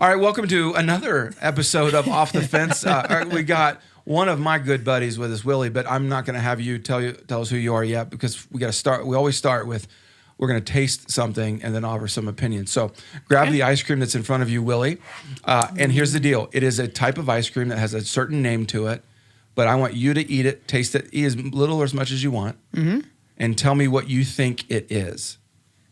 All right, welcome to another episode of Off the Fence. We got one of my good buddies with us, Willie, but I'm not going to have you tell us who you are yet because we got to start. We always start with we're going to taste something and then offer some opinions. So grab the ice cream that's in front of you, Willie. And here's the deal: it is a type of ice cream that has a certain name to it, but I want you to eat it, taste it, eat as little or as much as you want, and tell me what you think it is.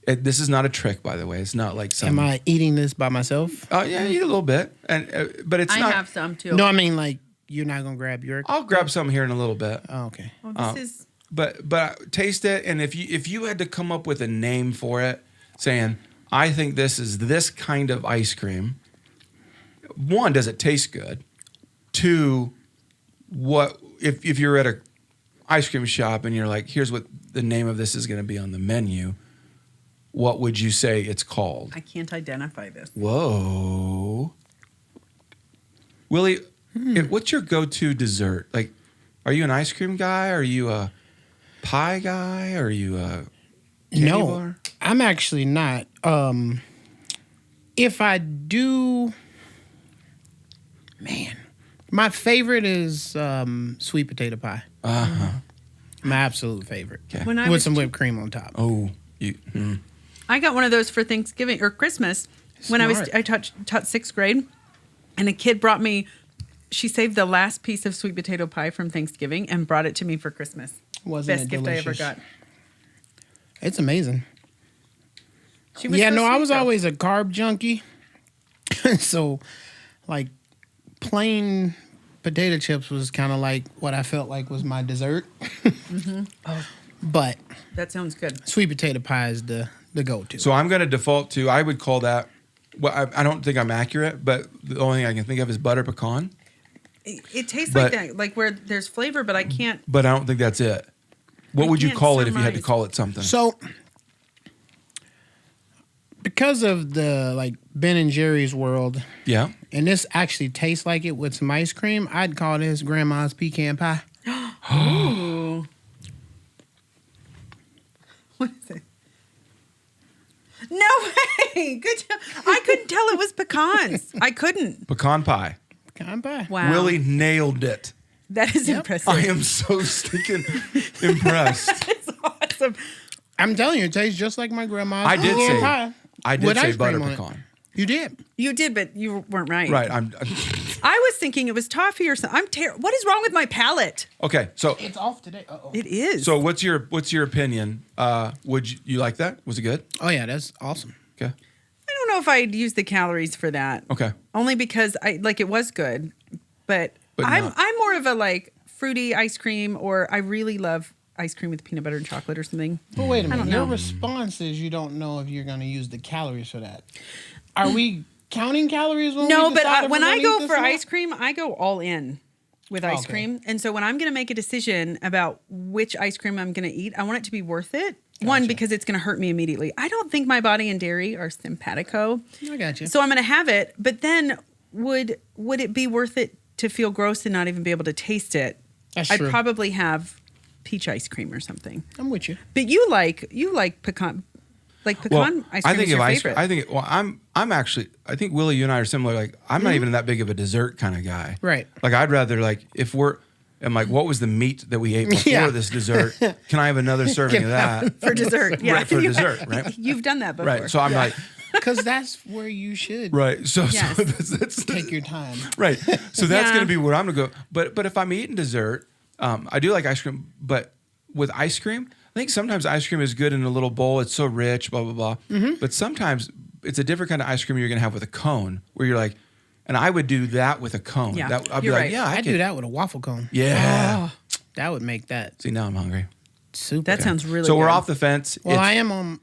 This is not a trick, by the way. It's not like some. Am I eating this by myself? Oh yeah, eat a little bit, but it's not. I have some too. No, I mean like you're not gonna grab your. I'll grab some here in a little bit. Oh, okay. Well, this is. But taste it, and if you had to come up with a name for it, saying I think this is this kind of ice cream. One, does it taste good? Two, what if you're at a ice cream shop and you're like, here's what the name of this is going to be on the menu. What would you say it's called? I can't identify this. Whoa. Willie, what's your go-to dessert? Like, are you an ice cream guy? Are you a pie guy? Are you a candy bar? I'm actually not. If I do, man, my favorite is sweet potato pie. Uh-huh. My absolute favorite. Okay. When I With was some whipped cream on top. Oh, I got one of those for Thanksgiving or Christmas when I taught sixth grade, and a kid brought me. She saved the last piece of sweet potato pie from Thanksgiving and brought it to me for Christmas. Wasn't Best it gift delicious? I ever got. It's amazing. She was Yeah, so no, I sweet, was though. always a carb junkie. So, like, plain potato chips was kind of like what I felt like was my dessert. But That sounds good. sweet potato pie is the go-to. So I'm going to default to, I would call that, well, I don't think I'm accurate, but the only thing I can think of is butter pecan. It tastes But- like that, like where there's flavor, but I can't. But I don't think that's it. What I would you can't call it if you had to surmise. call it something? So, because of the like Ben and Jerry's world, Yeah. and this actually tastes like it with some ice cream, I'd call this Grandma's pecan pie. Ooh. What is it? No way! Good job. I couldn't tell it was pecans. I couldn't. Pecan pie. Pecan pie. Wow. Willie nailed it. That is impressive. I am so stinking impressed. It's awesome. I'm telling you, it tastes just like my grandma's I did pecan say- pie. I did with say ice butter cream on it. pecan. You did. You did, but you weren't right. Right. I was thinking it was toffee or something. What is wrong with my palate? Okay. So It's off today. Uh-oh. It is. so what's your opinion? Would you like that? Was it good? Oh, yeah, that's awesome. Okay. I don't know if I'd use the calories for that. Okay. Only because it was good, but But I'm not- I'm more of a like fruity ice cream, or I really love ice cream with peanut butter and chocolate or something. But wait a minute. don't Your know. response is you don't know if you're going to use the calories for that. Are we counting calories when No, we but decide if when we're I gonna eat go this for or not? ice cream, I go all in with ice Okay. cream. And so when I'm going to make a decision about which ice cream I'm going to eat, I want it to be worth it. One, because it's going to hurt me immediately. I don't think my body and dairy are simpatico. I got you. So I'm going to have it. But then would it be worth it to feel gross and not even be able to taste it? That's I'd true. probably have peach ice cream or something. I'm with you. But you like pecan. Like pecan ice cream I think is your of ice favorite. cream. I'm actually. I think Willie, you and I are similar. Like I'm not even that big of a dessert kind of guy. Right. Like I'd rather like if we're. I'm like, what was the meat that we ate before Yeah. this dessert? Can I have another serving of that? for dessert. Yeah. Right, for dessert, right? You've done that before. Right. So I'm like, Because that's where you should right. So, Yes. so that's take your time. right. So that's Yeah. going to be where I'm going to go. But if I'm eating dessert, I do like ice cream. But with ice cream, I think sometimes ice cream is good in a little bowl. It's so rich, blah, blah, blah. But sometimes it's a different kind of ice cream you're going to have with a cone where you're like, and I would do that with a cone. Yeah, I'd be you're like, right. yeah, I I'd could do that with a waffle cone. Yeah. That would make that See, now I'm hungry. super. That sounds really So good. we're off the fence. Well, It's- I am on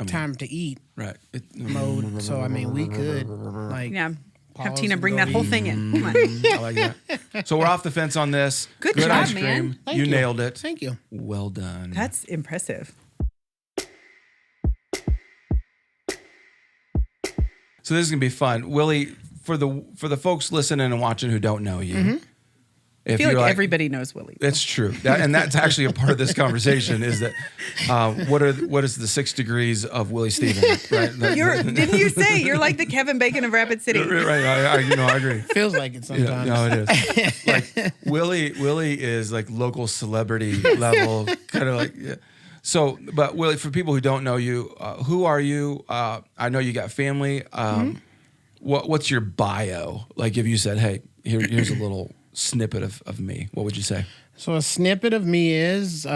time to eat right. mode, so I mean we could like Yeah. Have pause Tina and bring go that whole eat. thing in. Come on. I like that. So we're off the fence on this. Good job, ice man. cream. Thank You you. nailed it. Thank you. Well done. That's impressive. So this is gonna be fun, Willie. For the folks listening and watching who don't know you, I feel like everybody knows Willie. It's true. And that's actually a part of this conversation is that what is the 6 degrees of Willie Stephen? Right? Didn't you say you're like the Kevin Bacon of Rapid City? Right. I agree. Feels like it sometimes. Yeah, no, it is. Like Willie is like local celebrity level, kind of like. Yeah. So, but Willie, for people who don't know you, who are you? I know you got family. What's your bio? Like if you said, hey, here's a little snippet of me, what would you say? So a snippet of me is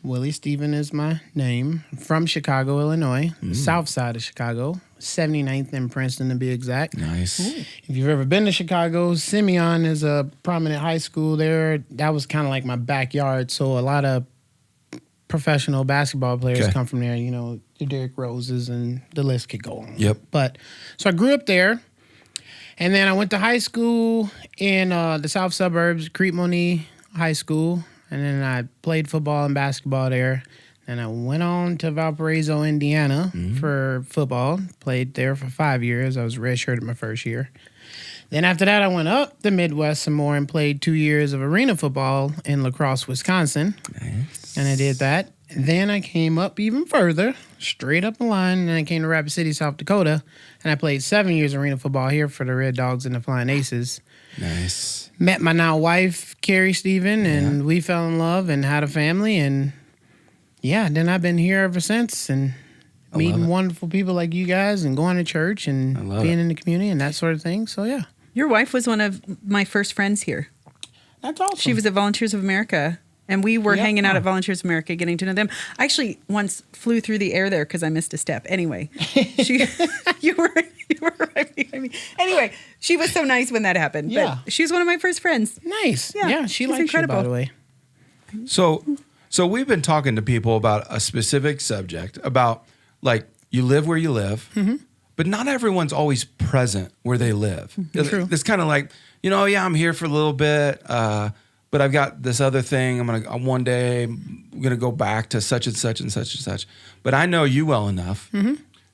Willie Stephen is my name. I'm from Chicago, Illinois, south side of Chicago, 79th and Princeton to be exact. Nice. If you've ever been to Chicago, Simeon is a prominent high school there. That was kind of like my backyard. So a lot of professional basketball players come from there, the Derrick Roses and the list could go on. Yep. But so I grew up there. And then I went to high school in the south suburbs, Crete-Monee High School. And then I played football and basketball there. And I went on to Valparaiso, Indiana for football. Played there for 5 years. I was redshirted my first year. Then after that, I went up the Midwest some more and played 2 years of arena football in La Crosse, Wisconsin. Nice. And I did that. Then I came up even further, straight up the line, and I came to Rapid City, South Dakota, and I played 7 years arena football here for the Red Dogs and the Flying Aces. Nice. Met my now wife, Carrie Stephen, and we fell in love and had a family, and then I've been here ever since, and meeting wonderful people like you guys, and going to church, and being in the community, and that sort of thing. So yeah. Your wife was one of my first friends here. That's awesome. She was at Volunteers of America. And we were hanging out at Volunteers of America, getting to know them. I actually once flew through the air there because I missed a step. Anyway, you were right behind me. Anyway, she was so nice when that happened. Yeah. But she was one of my first friends. Nice. Yeah, she likes incredible. you, by the way. So we've been talking to people about a specific subject, about like you live where you live, but not everyone's always present where they live. True. It's kind of like, I'm here for a little bit, but I've got this other thing. One day I'm gonna go back to such and such and such and such. But I know you well enough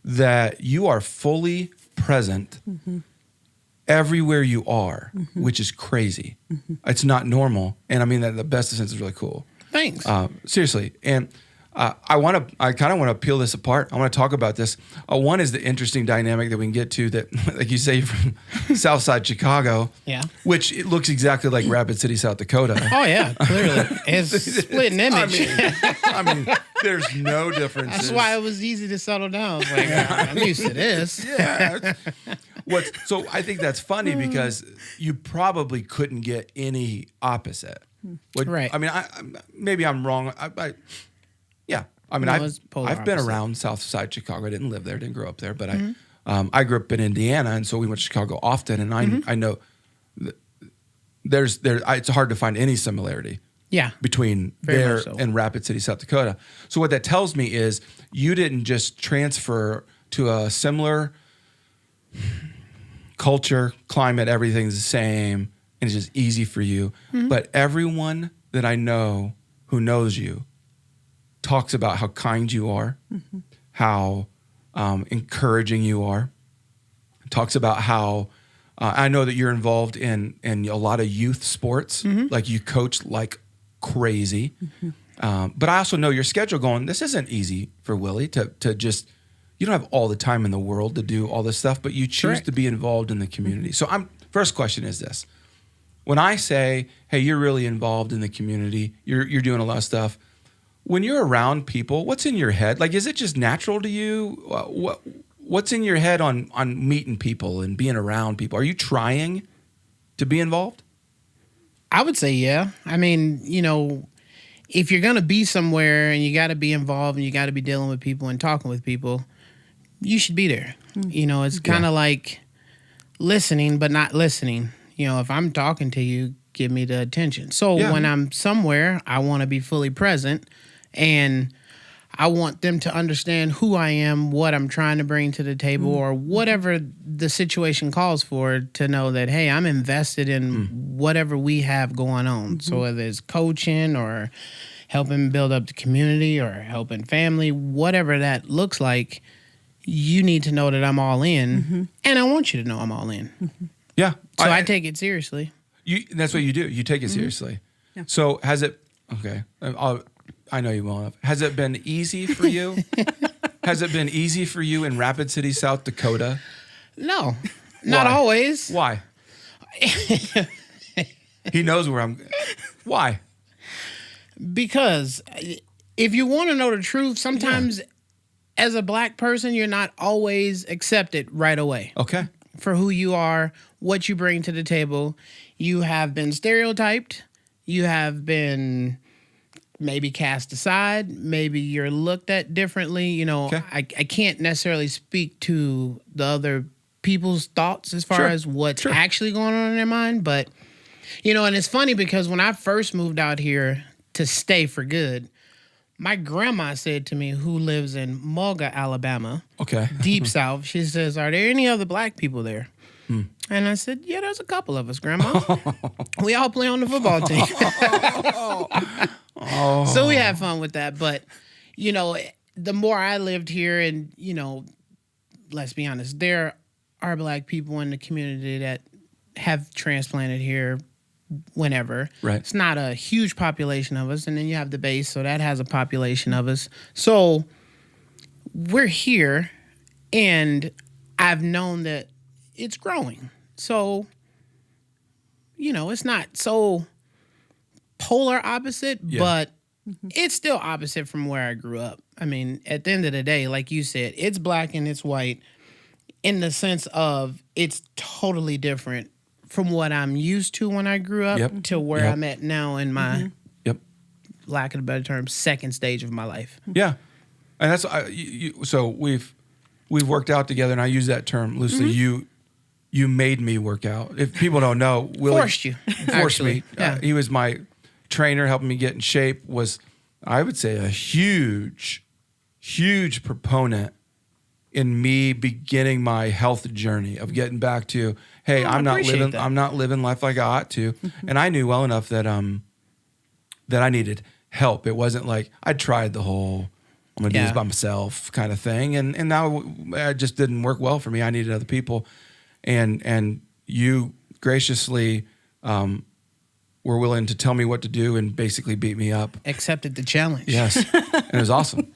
that you are fully present everywhere you are, which is crazy. It's not normal, and I mean that in the best of sense is really cool. Thanks. Seriously, and I kind of want to peel this apart. I want to talk about this. One is the interesting dynamic that we can get to that, like you say, you're from Southside Chicago, which it looks exactly like Rapid City, South Dakota. Oh yeah, clearly it's split an image. I mean, there's no difference. That's why it was easy to settle down. I was like, I'm used to this. Yeah. So I think that's funny because you probably couldn't get any opposite. Right. I mean, maybe I'm wrong. I've been around South Side Chicago. I didn't live there, didn't grow up there, but I grew up in Indiana, and so we went to Chicago often. And I know it's hard to find any similarity. Between there and Rapid City, South Dakota. So what that tells me is you didn't just transfer to a similar culture, climate, everything's the same, and it's just easy for you. But everyone that I know who knows you talks about how kind you are, how encouraging you are. Talks about how I know that you're involved in a lot of youth sports, like you coach like crazy. But I also know your schedule going, this isn't easy for Willie to just, you don't have all the time in the world to do all this stuff, but you choose to be involved in the community. So first question is this. When I say, hey, you're really involved in the community, you're doing a lot of stuff, when you're around people, what's in your head? Like, is it just natural to you? What's in your head on meeting people and being around people? Are you trying to be involved? I would say, yeah. I mean, if you're going to be somewhere and you got to be involved and you got to be dealing with people and talking with people, you should be there. It's kind of like listening, but not listening. If I'm talking to you, give me the attention. So when I'm somewhere, I want to be fully present, and I want them to understand who I am, what I'm trying to bring to the table, or whatever the situation calls for, to know that, hey, I'm invested in whatever we have going on. So whether it's coaching or helping build up the community or helping family, whatever that looks like, you need to know that I'm all in, and I want you to know I'm all in. Yeah. So I take it seriously. That's what you do. You take it seriously. Yeah. So has it? Okay, I know you well enough. Has it been easy for you? Has it been easy for you in Rapid City, South Dakota? No, not Why? always. Why? He knows where I'm. Why? Because if you want to know the truth, sometimes as a black person, you're not always accepted right away. Okay. For who you are, what you bring to the table. You have been stereotyped. You have been maybe cast aside. Maybe you're looked at differently. You know, I can't necessarily speak to the other people's thoughts as far as what's actually going on in their mind. But, you know, and it's funny because when I first moved out here to stay for good, my grandma said to me, who lives in Mulga, Alabama, deep south, she says, are there any other black people there? And I said, yeah, there's a couple of us, Grandma. We all play on the football team. So we had fun with that. But, you know, the more I lived here and, you know, let's be honest, there are black people in the community that have transplanted here whenever. Right. It's not a huge population of us. And then you have the base, so that has a population of us. So we're here, and I've known that it's growing. So, you know, it's not so polar opposite, but it's still opposite from where I grew up. I mean, at the end of the day, like you said, it's black and it's white in the sense of it's totally different from what I'm used to when I grew up to where I'm at now in my, lack of a better term, second stage of my life. Yeah. And that's, so we've worked out together, and I use that term loosely. You made me work out. If people don't know, Willie Forced you. Forced me. Yeah. He was my trainer, helping me get in shape. Was, I would say, a huge proponent in me beginning my health journey of getting back to, hey, I'm not living life like I ought to. And I knew well enough that that I needed help. It wasn't like I tried the whole I'm gonna do this by myself kind of thing. And now it just didn't work well for me. I needed other people. And you graciously were willing to tell me what to do and basically beat me up. Accepted the challenge. Yes. And it was awesome.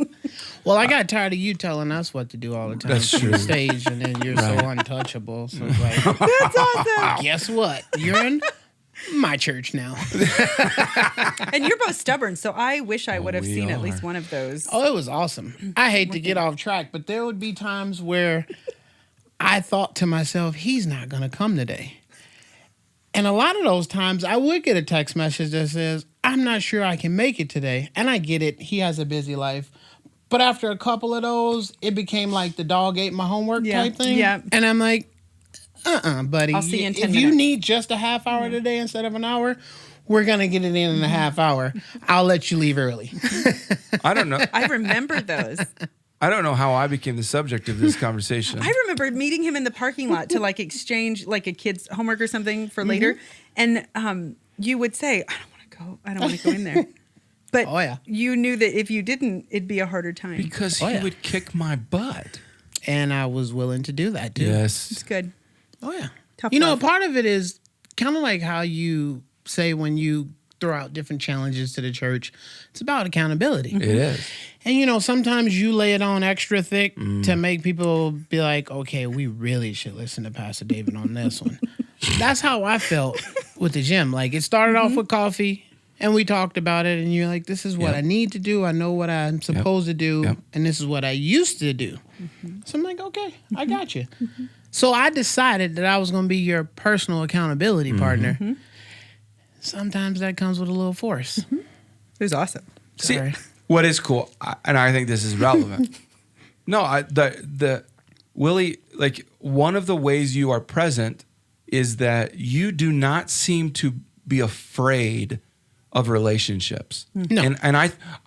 Well, I got tired of you telling us what to do all the time from the stage, and then you're so untouchable. So it's like, That's awesome. guess what? You're in my church now. And you're both stubborn, so I wish I would have seen at least one of those. Oh, it was awesome. I hate to get off track, but there would be times where I thought to myself, he's not going to come today. And a lot of those times I would get a text message that says, I'm not sure I can make it today. And I get it. He has a busy life. But after a couple of those, it became like the dog ate my homework type thing. Yeah. And I'm like, buddy. I'll see you in 10 if minutes. you need just a half hour today instead of an hour, we're going to get it in a half hour. I'll let you leave early. I don't know. I remember those. I don't know how I became the subject of this conversation. I remember meeting him in the parking lot to like exchange like a kid's homework or something for later. And you would say, I don't want to go in there. But you knew that if you didn't, it'd be a harder time. Because he would kick my butt. And I was willing to do that too. Yes. It's good. Oh, yeah. Tough you know, love. part of it is kind of like how you say when you throw out different challenges to the church, it's about accountability. It is. And, you know, sometimes you lay it on extra thick to make people be like, okay, we really should listen to Pastor David on this one. That's how I felt with the gym. Like, it started off with coffee, and we talked about it, and you're like, this is what I need to do. I know what I'm supposed to do, and this is what I used to do. So I'm like, okay, I got you. So I decided that I was going to be your personal accountability partner. Sometimes that comes with a little force. It was awesome. See, what is cool, and I think this is relevant. the Willie, like, one of the ways you are present is that you do not seem to be afraid of relationships. No. And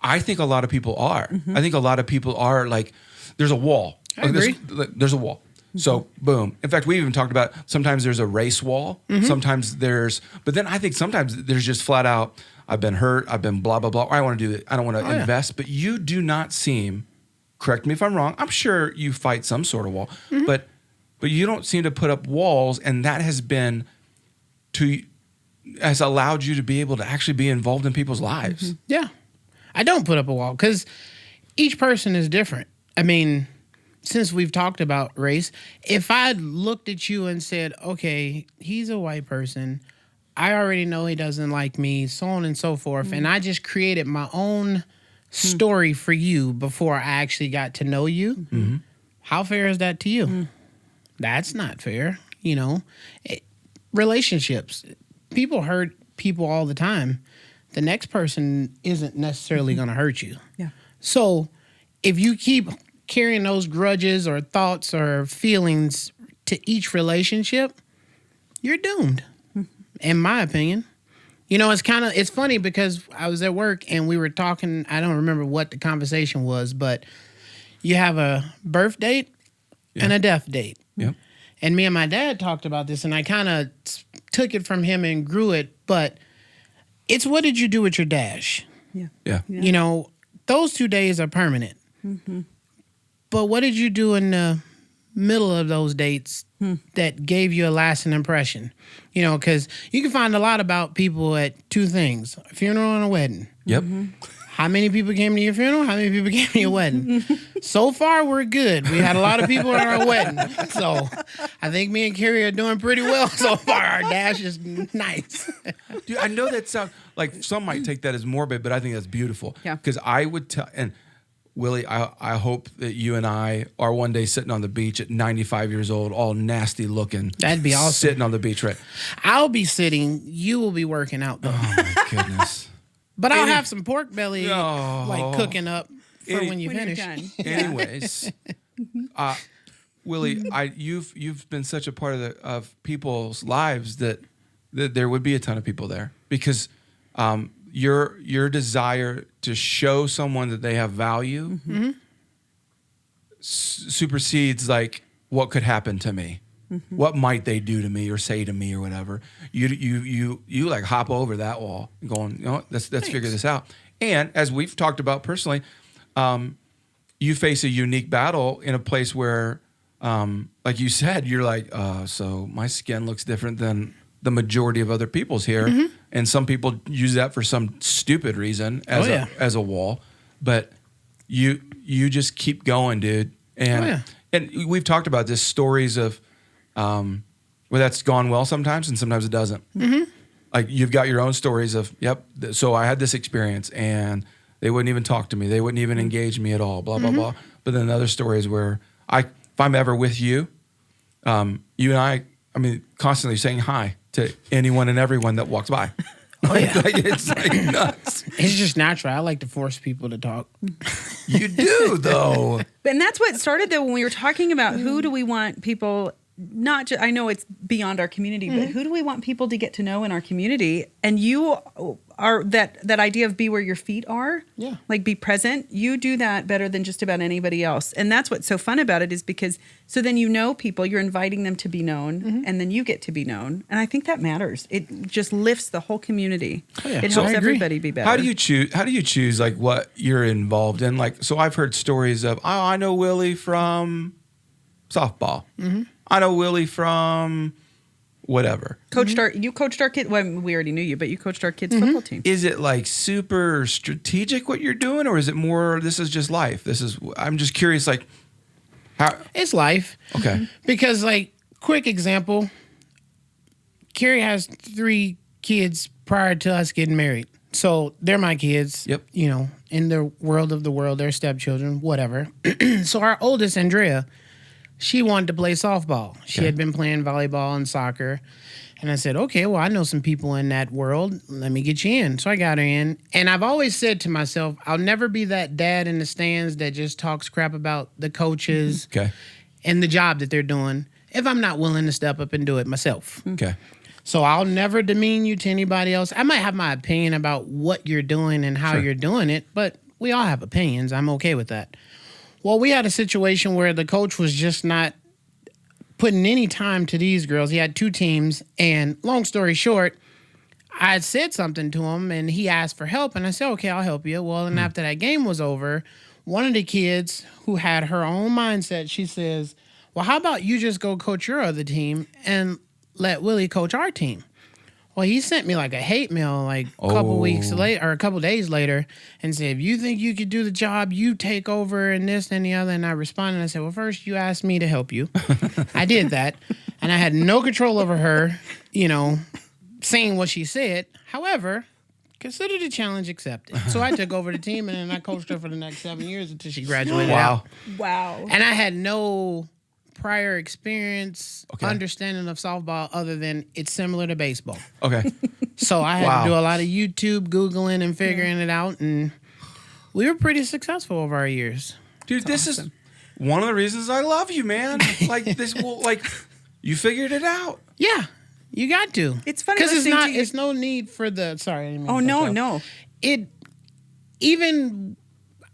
I think a lot of people are. I think a lot of people are like, there's a wall. I agree. There's a wall. So boom. In fact, we even talked about sometimes there's a race wall. Sometimes but then I think sometimes there's just flat out, I've been hurt, I've been blah, blah, blah. Or I want to do it. I don't want to invest. But you do not seem, correct me if I'm wrong, I'm sure you fight some sort of wall, but you don't seem to put up walls. And that has been has allowed you to be able to actually be involved in people's lives. Yeah. I don't put up a wall because each person is different. I mean, since we've talked about race, if I looked at you and said, okay, he's a white person, I already know he doesn't like me, so on and so forth, and I just created my own story for you before I actually got to know you, how fair is that to you? That's not fair, you know. Relationships, people hurt people all the time. The next person isn't necessarily going to hurt you. Yeah. So if you keep carrying those grudges or thoughts or feelings to each relationship, you're doomed, in my opinion. You know, it's funny because I was at work and we were talking, I don't remember what the conversation was, but you have a birth date and a death date. Yep. And me and my dad talked about this and I kind of took it from him and grew it, but it's what did you do with your dash? Yeah. You know, those 2 days are permanent. But what did you do in the middle of those dates that gave you a lasting impression? You know, because you can find a lot about people at two things, a funeral and a wedding. Yep. How many people came to your funeral? How many people came to your wedding? So far, we're good. We had a lot of people at our wedding. So I think me and Carrie are doing pretty well so far. Our dash is nice. Dude, I know that sounds like some might take that as morbid, but I think that's beautiful. Yeah. Because I would tell, and Willie, I hope that you and I are one day sitting on the beach at 95 years old, all nasty looking. That'd be awesome. Sitting on the beach, right? I'll be sitting. You will be working out, though. Oh, my goodness. But I'll have some pork belly like cooking up for when you When you're finish. done. Anyways, Willie, you've been such a part of people's lives that there would be a ton of people there because your desire to show someone that they have value supersedes like what could happen to me. What might they do to me or say to me or whatever? You like hop over that wall, going, you know, let's figure this out. And as we've talked about personally, you face a unique battle in a place where, like you said, you're like, so my skin looks different than the majority of other people's here, and some people use that for some stupid reason as a wall, but you just keep going, dude. And and we've talked about this stories of. Where that's gone well sometimes and sometimes it doesn't. Like you've got your own stories of, so I had this experience and they wouldn't even talk to me. They wouldn't even engage me at all, blah, blah, blah. But then other stories where if I'm ever with you, you and I mean, constantly saying hi to anyone and everyone that walks by. It's like nuts. It's just natural. I like to force people to talk. You do, though. And that's what started, though, when we were talking about who do we want people, not just, I know it's beyond our community, but who do we want people to get to know in our community? And you are that idea of be where your feet are. Yeah. Like be present. You do that better than just about anybody else. And that's what's so fun about it is because, so then you know people, you're inviting them to be known and then you get to be known. And I think that matters. It just lifts the whole community. Oh, yeah. It So helps I agree. everybody be better. How do you choose like what you're involved in? Like, so I've heard stories of, I know Willie from softball. I know Willie from whatever. You coached our kid. Well, we already knew you, but you coached our kids' football team. Is it like super strategic what you're doing, or is it more, this is just life? I'm just curious, like, how? It's life. Okay. Because, like, quick example, Carrie has 3 kids prior to us getting married. So they're my kids. Yep. You know, in the world of the world, they're stepchildren, whatever. So our oldest, Andrea, she wanted to play softball. She had been playing volleyball and soccer. And I said, okay, well, I know some people in that world. Let me get you in. So I got her in. And I've always said to myself, I'll never be that dad in the stands that just talks crap about the coaches and the job that they're doing if I'm not willing to step up and do it myself. Okay. So I'll never demean you to anybody else. I might have my opinion about what you're doing and how you're doing it, but we all have opinions. I'm okay with that. Well, we had a situation where the coach was just not putting any time to these girls. He had 2 teams, and long story short, I had said something to him, and he asked for help, and I said, okay, I'll help you. Well, and after that game was over, one of the kids who had her own mindset, she says, well, how about you just go coach your other team and let Willie coach our team? Well, he sent me like a hate mail like a couple weeks later or a couple days later and said, if you think you could do the job, you take over and this and the other. And I responded and I said, well, first you asked me to help you. I did that. And I had no control over her, saying what she said. However, consider the challenge accepted. So I took over the team and then I coached her for the next 7 years until she graduated out. Wow. And I had no prior experience, understanding of softball other than it's similar to baseball. Okay. So I had to do a lot of YouTube, Googling, and figuring it out. And we were pretty successful over our years. Dude, this is one of the reasons I love you, man. You figured it out. Yeah. You got to. It's funny because it's no need for the. Sorry, I didn't mean no.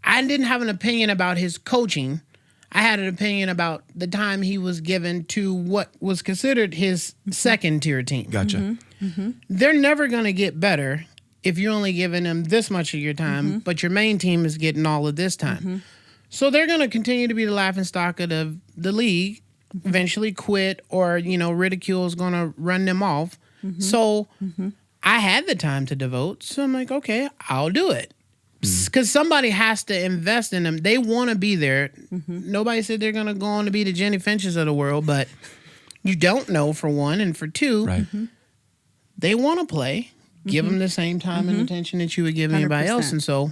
I didn't have an opinion about his coaching. I had an opinion about the time he was given to what was considered his second tier team. Gotcha. They're never going to get better if you're only giving them this much of your time, but your main team is getting all of this time. So they're going to continue to be the laughingstock of the league. Eventually quit, or ridicule is going to run them off. So I had the time to devote, so I'm like, okay, I'll do it because somebody has to invest in them. They want to be there. Nobody said they're going to go on to be the Jenny Finches of the world, but you don't know, for one, and for two, they want to play. Give them the same time and attention that you would give anybody else, and so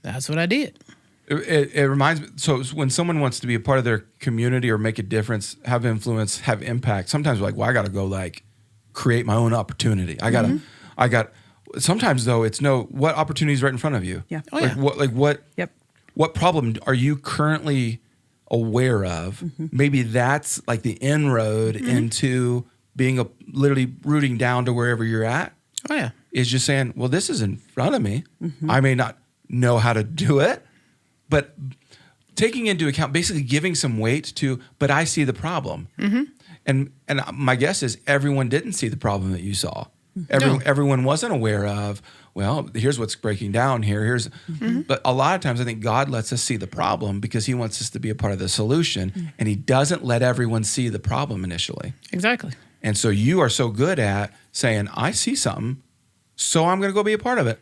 that's what I did. It reminds me, so when someone wants to be a part of their community or make a difference, have influence, have impact, sometimes we're like, well, I got to go create my own opportunity. Sometimes though, it's what opportunity is right in front of you? Yeah. What problem are you currently aware of? Maybe that's like the inroad into being literally rooting down to wherever you're at. Oh yeah. Is just saying, well, this is in front of me. I may not know how to do it, but taking into account, basically giving some weight to, but I see the problem. And my guess is everyone didn't see the problem that you saw. Everyone wasn't aware of, well, here's what's breaking down here. But a lot of times I think God lets us see the problem because he wants us to be a part of the solution, and he doesn't let everyone see the problem initially. Exactly. And so you are so good at saying, I see something, so I'm going to go be a part of it.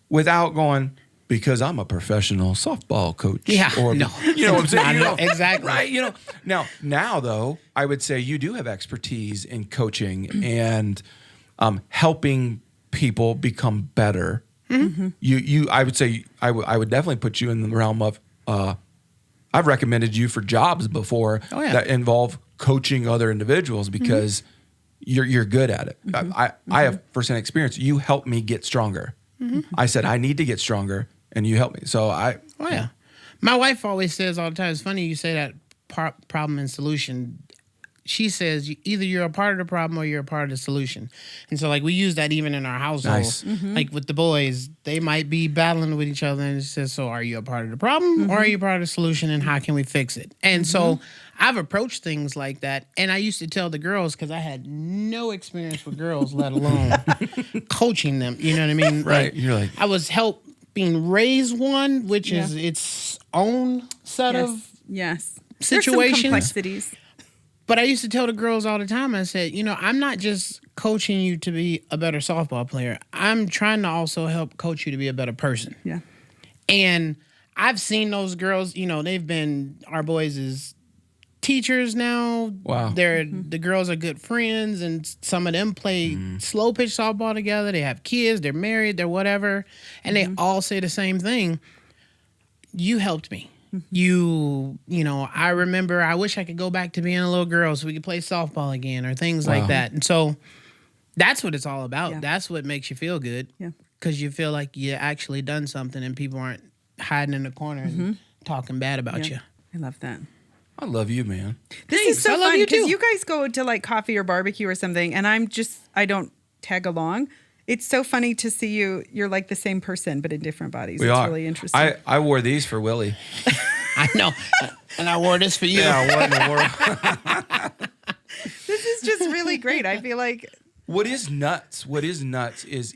Without going, because I'm a professional softball coach. Yeah. Or, no. You know what I'm saying? Exactly. Right. Now though, I would say you do have expertise in coaching and helping people become better. I would say I would definitely put you in the realm of I've recommended you for jobs before that involve coaching other individuals because you're good at it. I have firsthand experience. You helped me get stronger. I said I need to get stronger, and you helped me. So my wife always says all the time. It's funny you say that problem and solution. She says either you're a part of the problem or you're a part of the solution. And so we use that even in our household. Nice. Like with the boys, they might be battling with each other, and it says, so are you a part of the problem or are you part of the solution, and how can we fix it? And so I've approached things like that. And I used to tell the girls, because I had no experience with girls, let alone coaching them. You know what I mean? Right. You're like, I was helping raise one, which is its own set of situations. There's some complexities. But I used to tell the girls all the time, I said, I'm not just coaching you to be a better softball player. I'm trying to also help coach you to be a better person. Yeah. And I've seen those girls, they've been our boys' teachers now. Wow. The girls are good friends, and some of them play slow pitch softball together. They have kids, they're married, they're whatever. And they all say the same thing. You helped me. I remember I wish I could go back to being a little girl so we could play softball again or things like that. And so that's what it's all about. Yeah. That's what makes you feel good. Yeah. Because you feel like you actually done something and people aren't hiding in the corner and talking bad about you. I love that. I love you, man. This is so fun because you guys go to coffee or barbecue or something, and I don't tag along. It's so funny to see you. You're like the same person, but in different bodies. It's really interesting. I wore these for Willie. I know. And I wore this for you. Yeah, what in the world? This is just really great. I feel like. What is nuts is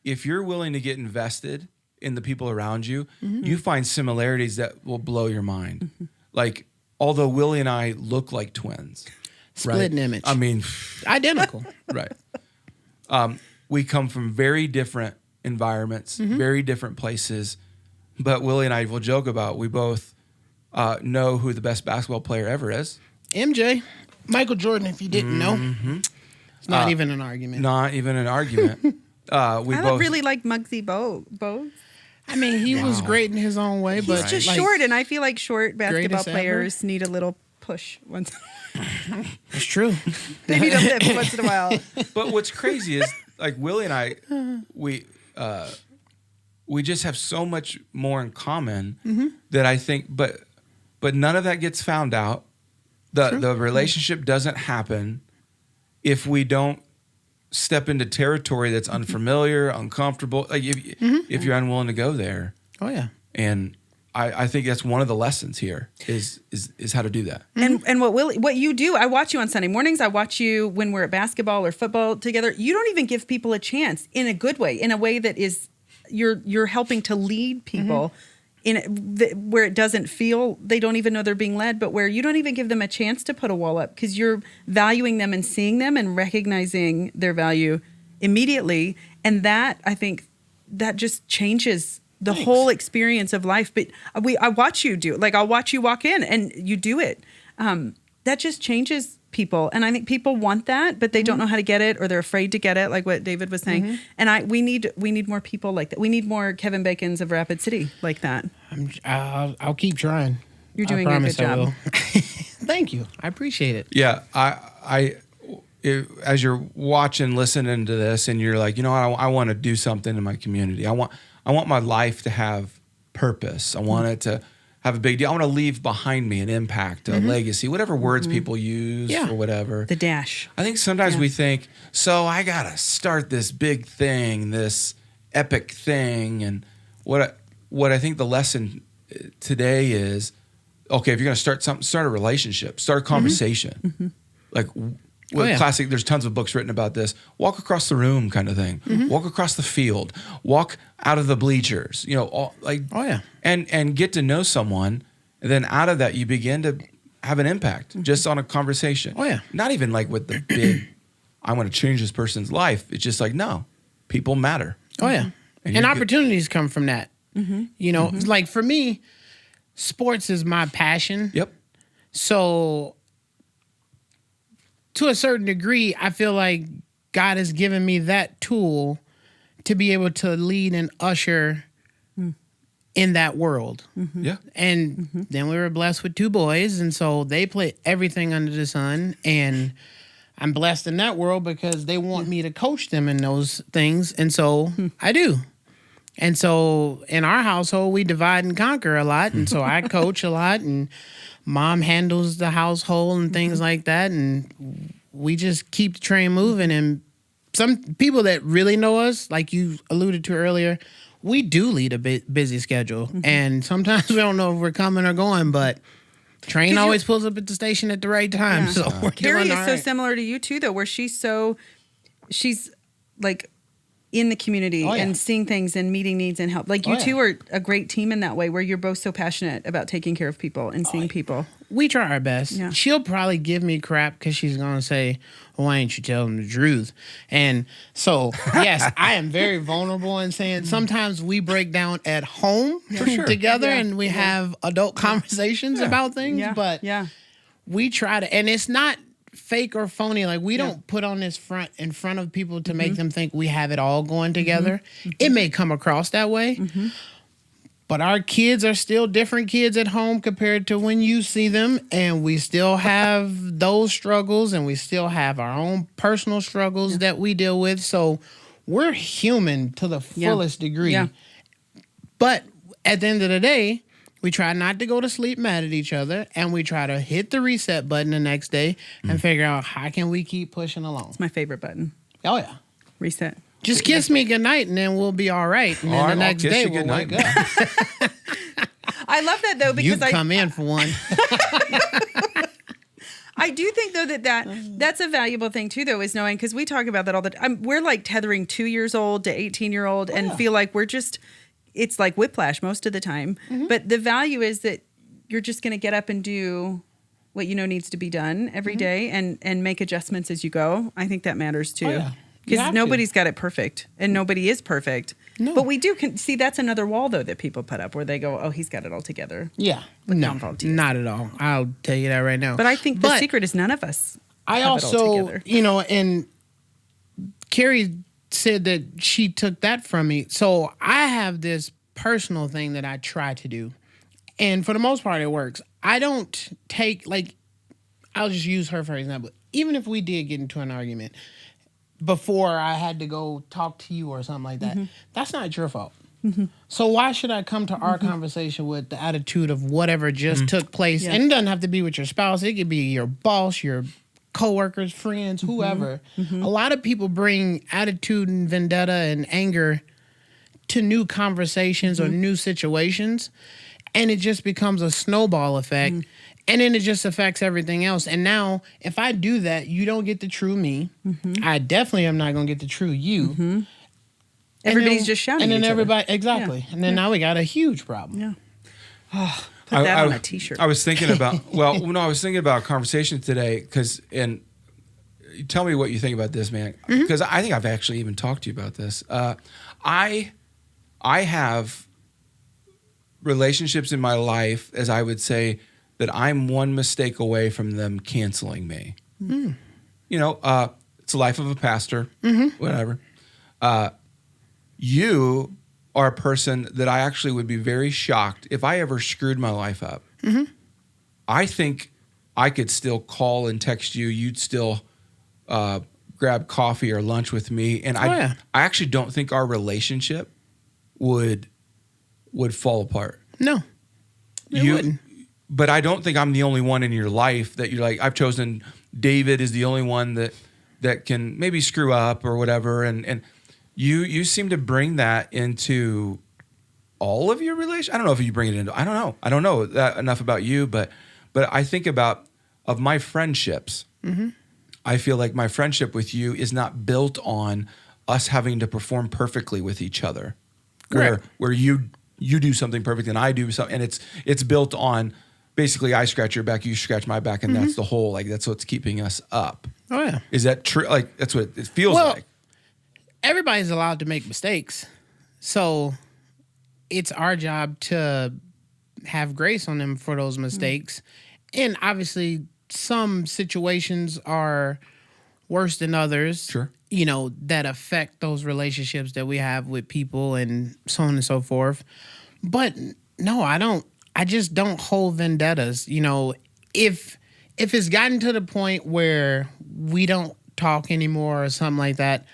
if you're willing to get invested in the people around you, you find similarities that will blow your mind. Like, although Willie and I look like twins. Split an image. I mean. Identical. Right. We come from very different environments, very different places. But Willie and I will joke about, we both know who the best basketball player ever is. MJ. Michael Jordan, if you didn't know. It's not even an argument. Not even an argument. I really like Muggsy Bogues. I mean, he was great in his own way, but he's just short, and I feel like short basketball players need a little push once. It's true. They need a lift once in a while. But what's crazy is, like, Willie and I, we just have so much more in common that I think, but none of that gets found out. The relationship doesn't happen if we don't step into territory that's unfamiliar, uncomfortable. Like if you're unwilling to go there. Oh yeah. And I think that's one of the lessons here is how to do that. And what you do, I watch you on Sunday mornings. I watch you when we're at basketball or football together. You don't even give people a chance in a good way, in a way that is you're helping to lead people. Where it doesn't feel, they don't even know they're being led, but where you don't even give them a chance to put a wall up because you're valuing them and seeing them and recognizing their value immediately. And that, I think, that just changes the whole experience of life. But I watch you do it. Like, I'll watch you walk in and you do it. That just changes people. And I think people want that, but they don't know how to get it, or they're afraid to get it, like what David was saying. And we need more people like that. We need more Kevin Bacons of Rapid City like that. I'll keep trying. You're doing a good job. Thank you. I appreciate it. Yeah, as you're watching, listening to this, and you're like, I want to do something in my community. I want my life to have purpose. I want it to have a big deal. I want to leave behind me an impact, a legacy, whatever words people use or whatever. The dash. I think sometimes we think, so I got to start this big thing, this epic thing. And what I think the lesson today is, okay, if you're going to start something, start a relationship, start a conversation. Like, classic, there's tons of books written about this. Walk across the room kind of thing. Walk across the field. Walk out of the bleachers. And get to know someone. And then out of that, you begin to have an impact just on a conversation. Not even like with the big, I want to change this person's life. It's just like, no, people matter. And opportunities come from that. Like for me, sports is my passion. So to a certain degree, I feel like God has given me that tool to be able to lead and usher in that world. And then we were blessed with 2 boys, and so they play everything under the sun, and I'm blessed in that world because they want me to coach them in those things, and so I do. And so in our household, we divide and conquer a lot, and so I coach a lot, and Mom handles the household and things like that, and we just keep the train moving. And some people that really know us, like you alluded to earlier, we do lead a busy schedule, and sometimes we don't know if we're coming or going, but train always pulls up at the station at the right time. So Carrie is so similar to you too, though, where she's like in the community and seeing things and meeting needs and help. Like you two are a great team in that way, where you're both so passionate about taking care of people and seeing people. We try our best. Yeah. She'll probably give me crap because she's going to say, why ain't you telling the truth? And so, yes, I am very vulnerable in saying sometimes we break down at home together and we have adult conversations about things. But we try to, and it's not fake or phony. Like we don't put on this front in front of people to make them think we have it all going together. It may come across that way. But our kids are still different kids at home compared to when you see them. And we still have those struggles, and we still have our own personal struggles that we deal with. So we're human to the fullest degree. But at the end of the day, we try not to go to sleep mad at each other, and we try to hit the reset button the next day and figure out how can we keep pushing along. It's my favorite button. Oh, yeah. Reset. Just kiss me goodnight, and then we'll be all right. And then the next day we'll wake up. I love that, though, because you come in for one. I do think, though, that's a valuable thing, too, though, is knowing, because we talk about that all the time. We're like tethering 2-year-old to 18-year-old and feel like we're just, it's like whiplash most of the time. But the value is that you're just going to get up and do what you know needs to be done every day and make adjustments as you go. I think that matters, too. Because nobody's got it perfect, and nobody is perfect. No. But we do see that's another wall though that people put up where they go, "Oh, he's got it all together." Yeah, no, not at all. I'll tell you that right now. But I think the secret is none of us. I have also, it all together. And Carrie said that she took that from me. So I have this personal thing that I try to do, and for the most part, it works. I don't take I'll just use her for example. Even if we did get into an argument before I had to go talk to you or something like that, that's not your fault. So why should I come to our conversation with the attitude of whatever just took place? Yeah. And it doesn't have to be with your spouse. It could be your boss, your coworkers, friends, whoever. A lot of people bring attitude and vendetta and anger to new conversations or new situations, and it just becomes a snowball effect. And then it just affects everything else. And now, if I do that, you don't get the true me. I definitely am not going to get the true you. Everybody's just shouting. And then at each everybody, other. exactly. And then now we got a huge problem. Yeah. Oh, put that on a T-shirt. I was thinking about, I was thinking about a conversation today and tell me what you think about this, man. Because I think I've actually even talked to you about this. I have relationships in my life, as I would say, that I'm one mistake away from them canceling me. It's the life of a pastor, whatever. You are a person that I actually would be very shocked if I ever screwed my life up. I think I could still call and text you. You'd still grab coffee or lunch with me. And I actually don't think our relationship would fall apart. No, it wouldn't. But I don't think I'm the only one in your life that you're like, I've chosen David is the only one that can maybe screw up or whatever. And you seem to bring that into all of your relations. I don't know if you bring it into, I don't know that enough about you, but I think of my friendships. I feel like my friendship with you is not built on us having to perform perfectly with each other. Correct. Where you do something perfect and I do something, and it's built on basically I scratch your back, you scratch my back, and that's the whole, that's what's keeping us up. Oh yeah. Is that true? That's what it feels like. Everybody's allowed to make mistakes. So it's our job to have grace on them for those mistakes. And obviously some situations are worse than others. Sure. That affect those relationships that we have with people and so on and so forth. But no, I don't. I just don't hold vendettas. If it's gotten to the point where we don't talk anymore or something like that,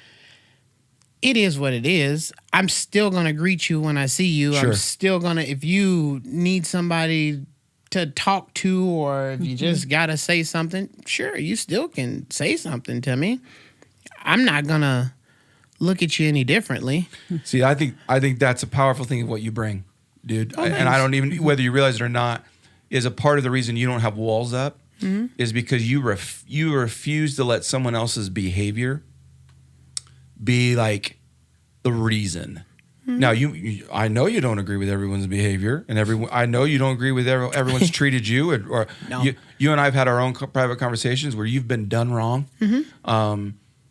it is what it is. I'm still going to greet you when I see you. Sure. I'm still going to, if you need somebody to talk to or if you just got to say something, sure, you still can say something to me. I'm not going to look at you any differently. See, I think that's a powerful thing of what you bring, dude. Oh, nice. And I don't even, whether you realize it or not, is a part of the reason you don't have walls up is because you refuse to let someone else's behavior be like the reason. Now, I know you don't agree with everyone's behavior, and I know you don't agree with everyone's treated you, or no. You and I have had our own private conversations where you've been done wrong,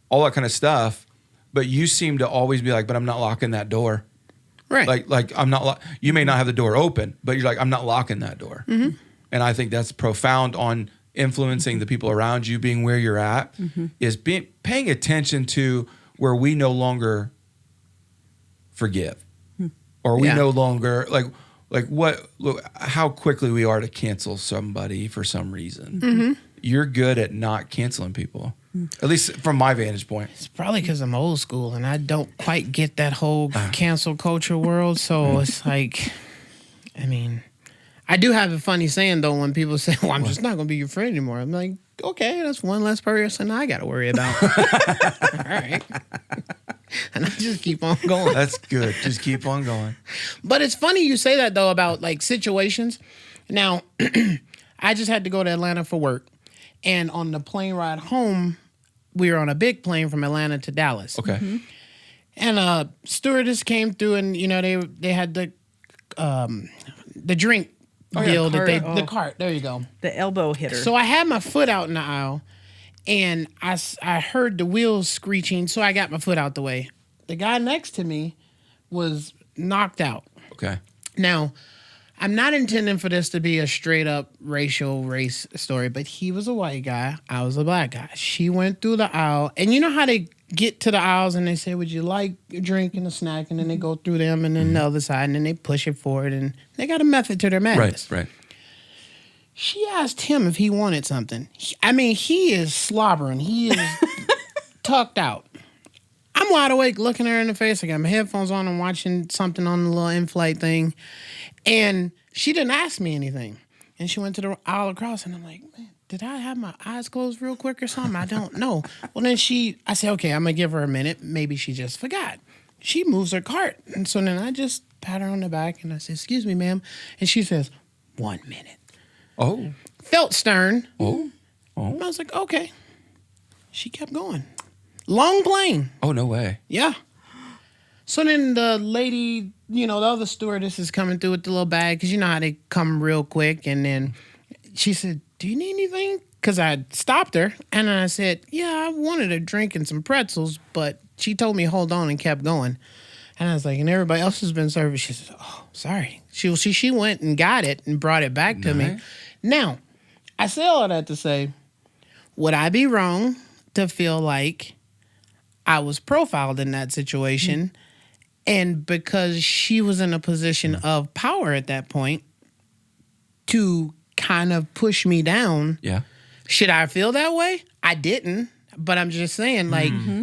all that kind of stuff. But you seem to always be like, "But I'm not locking that door." Right? Like I'm not. You may not have the door open, but you're like, "I'm not locking that door." And I think that's profound on influencing the people around you, being where you're at, is paying attention to where we no longer forgive, or we no longer how quickly we are to cancel somebody for some reason. You're good at not canceling people, at least from my vantage point. It's probably because I'm old school and I don't quite get that whole cancel culture world. So it's like, I mean, I do have a funny saying though when people say, "Well, I'm just not going to be your friend anymore." I'm like, okay, that's one less person I got to worry about. All right. And I just keep on going. That's good. Just keep on going. But it's funny you say that, though, about, like, situations. Now, I just had to go to Atlanta for work. And on the plane ride home, we were on a big plane from Atlanta to Dallas. Okay. And stewardess came through, and, they had the drink deal that the cart. There you go. The elbow hitter. So I had my foot out in the aisle. And I heard the wheels screeching, so I got my foot out the way. The guy next to me was knocked out. Okay. Now, I'm not intending for this to be a straight up race story, but he was a white guy. I was a black guy. She went through the aisle, and you know how they get to the aisles and they say, would you like a drink and a snack? And then they go through them and then the other side, and then they push it forward, and they got a method to their madness. Right. She asked him if he wanted something. He is slobbering. He is tucked out. I'm wide awake looking her in the face. I got my headphones on and watching something on the little in-flight thing. And she didn't ask me anything. And she went to the aisle across, and I'm like, man, did I have my eyes closed real quick or something? I don't know. Well, then I said, okay, I'm going to give her a minute. Maybe she just forgot. She moves her cart. And so then I just pat her on the back, and I said, excuse me, ma'am. And she says, 1 minute. Oh. Felt stern. Oh. I was like, okay. She kept going. Long plane. Oh, no way. Yeah. So then the lady, the other stewardess is coming through with the little bag, because you know how they come real quick. And then she said, do you need anything? Because I stopped her, and I said, yeah, I wanted a drink and some pretzels, but she told me hold on and kept going. And I was like, and everybody else has been served. She said, oh, sorry. She went and got it and brought it back to me. Now, I say all that to say, would I be wrong to feel like I was profiled in that situation? And because she was in a position of power at that point to kind of push me down, should I feel that way? I didn't. But I'm just saying,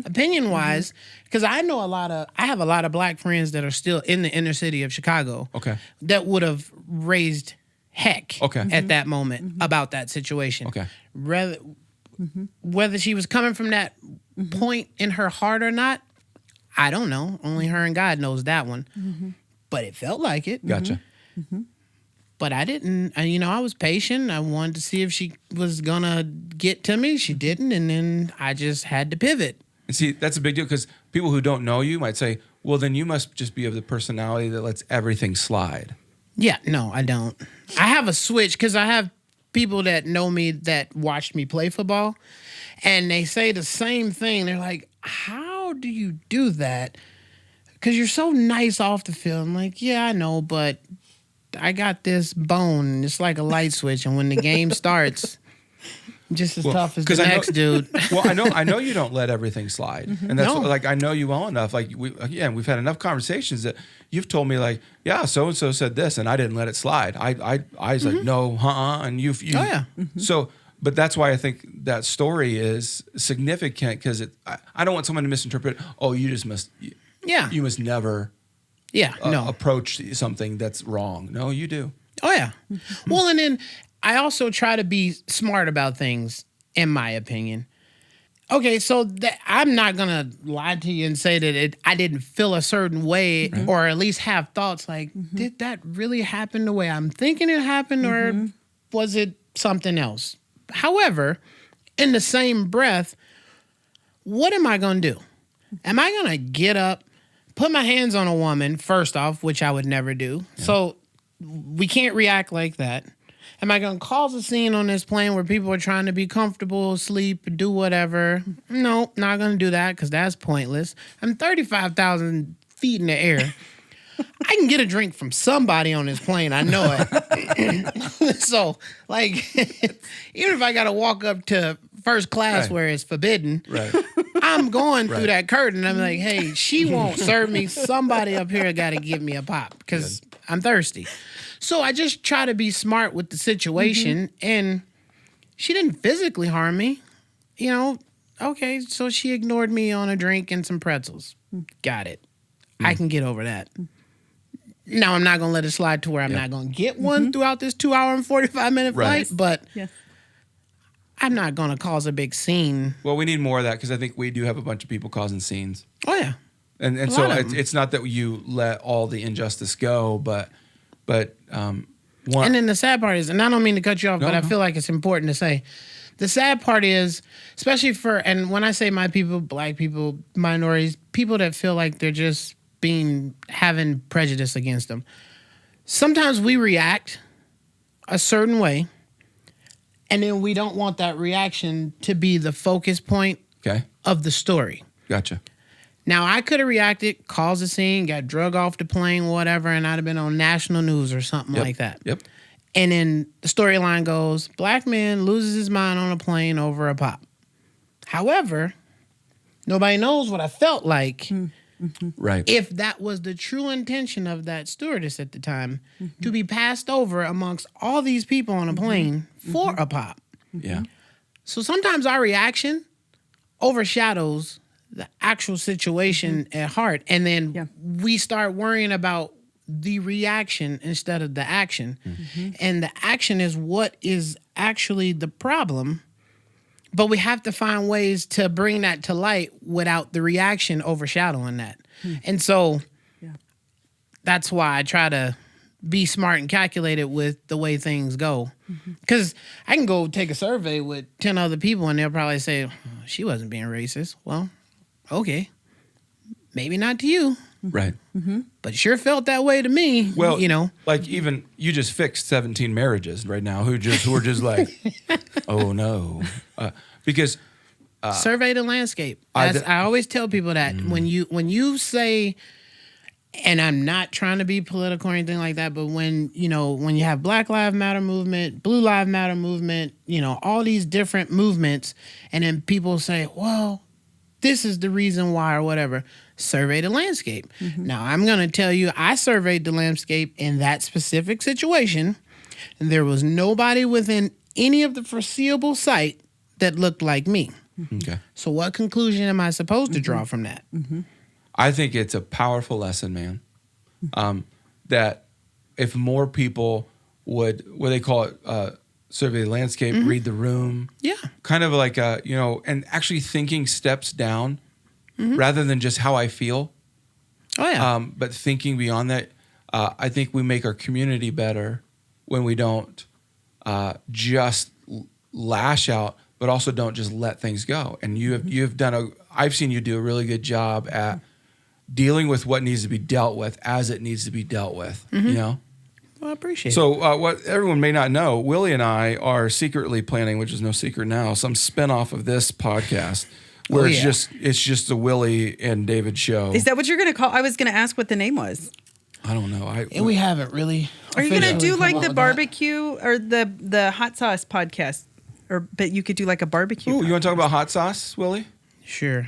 opinion-wise, because I have a lot of black friends that are still in the inner city of Chicago. Okay. That would have raised heck at that moment about that situation. Okay. Whether she was coming from that point in her heart or not, I don't know. Only her and God knows that one. But it felt like it. Gotcha. But I didn't, I was patient. I wanted to see if she was going to get to me. She didn't, and then I just had to pivot. And see, that's a big deal, because people who don't know you might say, well, then you must just be of the personality that lets everything slide. Yeah, no, I don't. I have a switch, because I have people that know me that watched me play football, and they say the same thing. They're like, how do you do that? Because you're so nice off the field. I'm like, yeah, I know, but I got this bone, and it's like a light switch, and when the game starts, I'm just as tough as the next dude. Well, I know you don't let everything slide, and that's what, I know you well enough. Like we've had enough conversations that you've told me, like, yeah, so and so said this, and I didn't let it slide. I was like, no, and you. Oh yeah. So, but that's why I think that story is significant, because I don't want someone to misinterpret. Oh, you just must. You must never. Yeah, approach something that's wrong. No, you do. Oh, yeah. Well, and then I also try to be smart about things, in my opinion. Okay, so I'm not going to lie to you and say that I didn't feel a certain way, or at least have thoughts like, did that really happen the way I'm thinking it happened, or was it something else? However, in the same breath, what am I going to do? Am I going to get up, put my hands on a woman, first off, which I would never do. Yeah. So we can't react like that. Am I going to cause a scene on this plane where people are trying to be comfortable, sleep, do whatever? No, not going to do that, because that's pointless. I'm 35,000 feet in the air. I can get a drink from somebody on this plane. I know it. So, like, even if I got to walk up to first class where it's forbidden, I'm going through that curtain. I'm like, hey, she won't serve me. Somebody up here got to give me a pop, because I'm thirsty. So I just try to be smart with the situation. And she didn't physically harm me. Okay, so she ignored me on a drink and some pretzels. Got it. I can get over that. Now, I'm not going to let it slide to where I'm not going to get one throughout this 2-hour and 45-minute flight, but I'm not going to cause a big scene. Well, we need more of that, because I think we do have a bunch of people causing scenes. Oh, yeah. And so it's not that you let all the injustice go, but and then the sad part is, and I don't mean to cut you off, but I feel like it's important to say, the sad part is, especially and when I say my people, black people, minorities, people that feel like they're just having prejudice against them. Sometimes we react a certain way, And then we don't want that reaction to be the focus point of the story. Gotcha. Now, I could have reacted, caused a scene, got drug off the plane, whatever, and I'd have been on national news or something like that. Yep. And then the storyline goes, black man loses his mind on a plane over a pop. However, nobody knows what I felt like Right. if that was the true intention of that stewardess at the time, to be passed over amongst all these people on a plane for a pop. Yeah. So sometimes our reaction overshadows the actual situation at heart. And then we start worrying about the reaction instead of the action. And the action is what is actually the problem. But we have to find ways to bring that to light without the reaction overshadowing that. And so that's why I try to be smart and calculated with the way things go. Because I can go take a survey with 10 other people and they'll probably say, oh, she wasn't being racist. Well, okay. Maybe not to you. Right. But sure felt that way to me. Well, you know. like even you just fixed 17 marriages right now who were just like, oh no. Because survey the landscape. I always tell people that when you say, and I'm not trying to be political or anything like that, but when you have Black Lives Matter movement, Blue Lives Matter movement, all these different movements, and then people say, well, this is the reason why or whatever. Survey the landscape. Now, I'm going to tell you, I surveyed the landscape in that specific situation, and there was nobody within any of the foreseeable sight that looked like me. Okay. So what conclusion am I supposed to draw from that? I think it's a powerful lesson, man. That if more people would, what they call it, survey the landscape, read the room. Yeah. Kind of like, and actually thinking steps down rather than just how I feel. Oh, yeah. But thinking beyond that, I think we make our community better when we don't just lash out, but also don't just let things go. And you've done I've seen you do a really good job at dealing with what needs to be dealt with as it needs to be dealt with, Well, I appreciate it. So what everyone may not know, Willie and I are secretly planning, which is no secret now, some spinoff of this podcast where it's just the Willie and David show. Is that what you're going to call? I was going to ask what the name was. I don't know. And we haven't really. Are you going to do like the barbecue or the hot sauce podcast? But you could do like a barbecue. Ooh, you want to talk about hot sauce, Willie? Sure.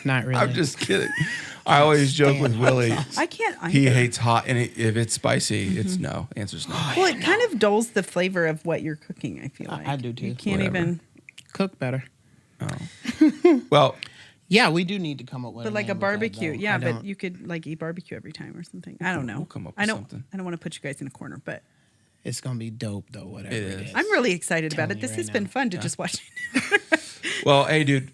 Not really. I'm just kidding. I always joke with Willie. I can't. He hates hot, and if it's spicy, it's no. Answer's no. Well, it kind of dulls the flavor of what you're cooking, I feel like. I do too. You can't even cook better. Oh. Well. Yeah, we do need to come up with. But like a barbecue, that, but you could like eat barbecue every time or something. I don't know. We'll come up with something. I don't want to put you guys in a corner, but it's gonna be dope though. Whatever it is. I'm really excited about it. This has been fun to just watch. Well, hey, dude.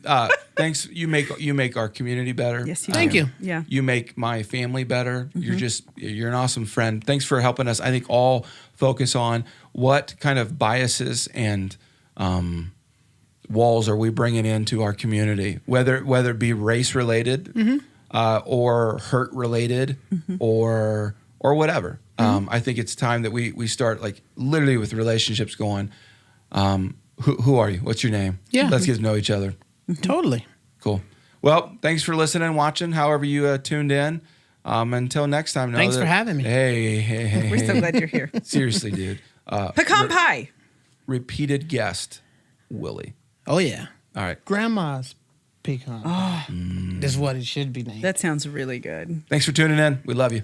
Thanks. You make our community better. Yes, you do. Thank you. Yeah. You make my family better. You're an awesome friend. Thanks for helping us. I think all focus on what kind of biases and walls are we bringing into our community, whether it be race related or hurt related or whatever. I think it's time that we start like literally with relationships going. Who are you? What's your name? Yeah. Let's get to know each other. Totally. Cool. Well, thanks for listening and watching, however you tuned in. Until next time. Thanks for having me. Hey. We're so glad you're here. Seriously, dude. Pecan pie. Repeated guest, Willie. Oh, yeah. All right. Grandma's pecan. Oh, that's what it should be named. That sounds really good. Thanks for tuning in. We love you.